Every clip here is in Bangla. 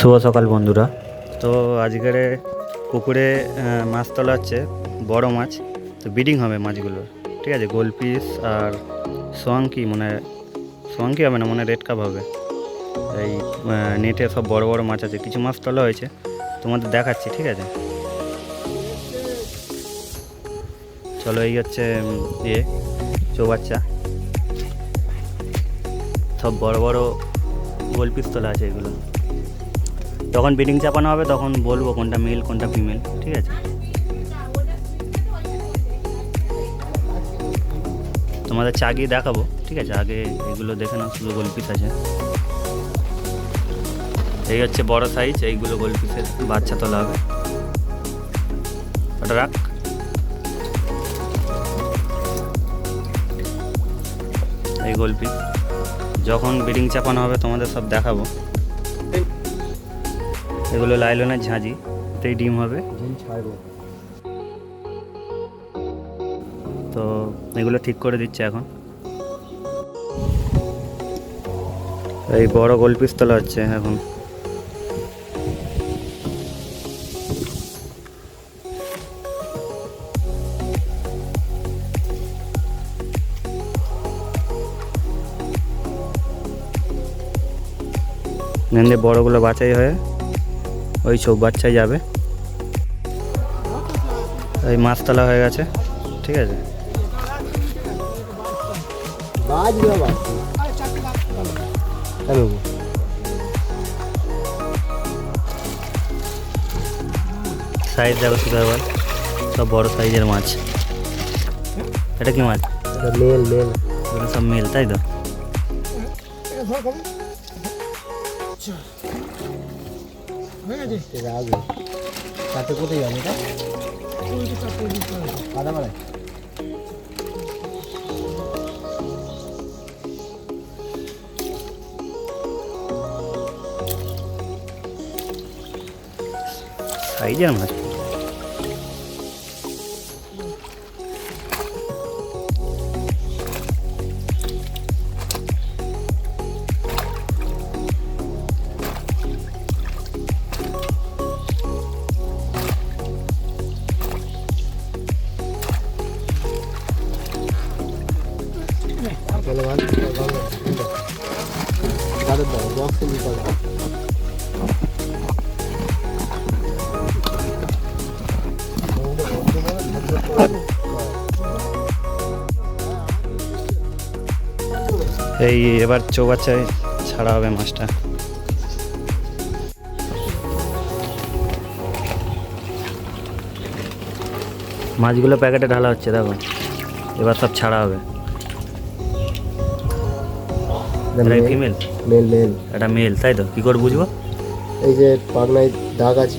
শুভ সকাল বন্ধুরা। তো আজকের পুকুরে মাছ তোলা হচ্ছে, বড় মাছ। তো ব্রিডিং হবে মাছগুলোর, ঠিক আছে। গোলপিস আর সোয়াঙ্কি সোয়াঙ্কি হবে না, রেড কাপ হবে। এই নেটে সব বড় বড় মাছ আছে, কিছু মাছ তোলা হয়েছে, তোমাদের দেখাচ্ছি, ঠিক আছে। চলো, এই হচ্ছে চৌবাচ্চা, সব বড় বড় গোলপিস তোলা আছে। এগুলো যখন ব্রিডিং চাপানো হবে তখন বলবো কোনটা মেল কোনটা ফিমেল, ঠিক আছে। তোমাদের চাগিয়ে দেখাবো, ঠিক আছে। আগে এগুলো দেখে নাও, শুধু গোলপিস আছে। এই হচ্ছে বড় সাইজ, এইগুলো গোলপিসের বাচ্চা তোলা হবে। ওটা রাখ। এই গোলপিস যখন ব্রিডিং চাপানো হবে তোমাদের সব দেখাবো। এগুলো লাইলনের ঝাঁঝি, এতেই ডিম হবে। তো এগুলো ঠিক করে দিচ্ছে এখন। এই বড় গোলপিস তোলা হচ্ছে এখন। নেন্দে বড়গুলো বাছাই হয়ে ওই চৌবাচ্চায় যাবে। এই মাছ তোলা হয়ে গেছে, ঠিক আছে। সাইজ দেখো শুধু একবার, সব বড় সাইজের মাছ। এটা কি মাছ? মেল এগুলো সব মেল, তাই তো? কোথায় যাবে এটা? সাইজের মাছ। এই এবার চৌবাচ্চায় ছাড়া হবে মাছটা। মাছগুলো প্যাকেটে ঢালা হচ্ছে, দেখো। এবার সব ছাড়া হবে। ফিমেল মেল এটা মেল, তাই তো? কি করে বুঝবো? এই যে পাগনায় দাগ আছে।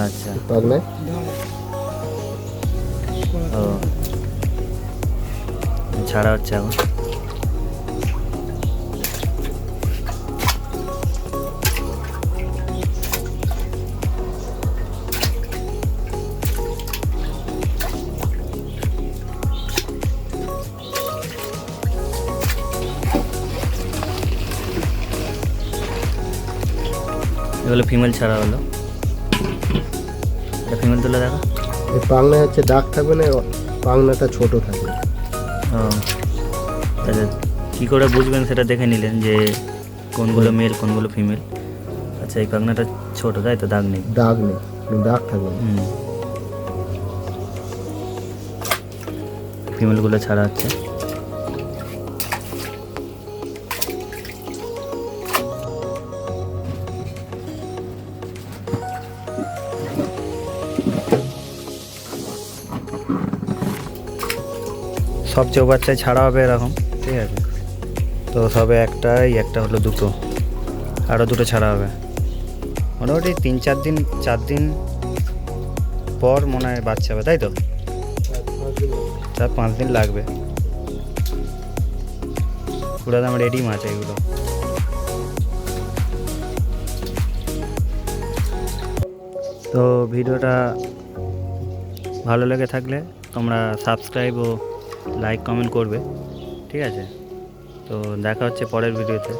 আচ্ছা, পাগনায় ও ছাড়া হচ্ছে এখন। এগুলো ফিমেল ছাড়া হলো। এটা ফিমেল তুলে দেখো। এই পাগনায় হচ্ছে দাগ থাকবে না, পাগনাটা ছোট থাকবে। ও আচ্ছা, কী করে বুঝবেন সেটা দেখে নিলেন যে কোনগুলো মেল কোনগুলো ফিমেল। আচ্ছা, এই পাখনাটা ছোট, তাই তো? দাগ নেই দাগ থাকবে না। ফিমেলগুলো ছাড়া হচ্ছে। সব চৌবাচ্চায় ছাড়া হবে এরকম, ঠিক আছে। তো সবে একটা হলো, দুটো, আরও দুটো ছাড়া হবে। মোটামুটি 4 দিন পর মনে হয় বাচ্চা হবে, তাই তো? 4-5 দিন লাগবে। পুরো দাম রেডি মাছ এগুলো। তো ভিডিওটা ভালো লেগে থাকলে তোমরা সাবস্ক্রাইব ও লাইক কমেন্ট করবে, ঠিক আছে। তো দেখা হচ্ছে পরের ভিডিওতে।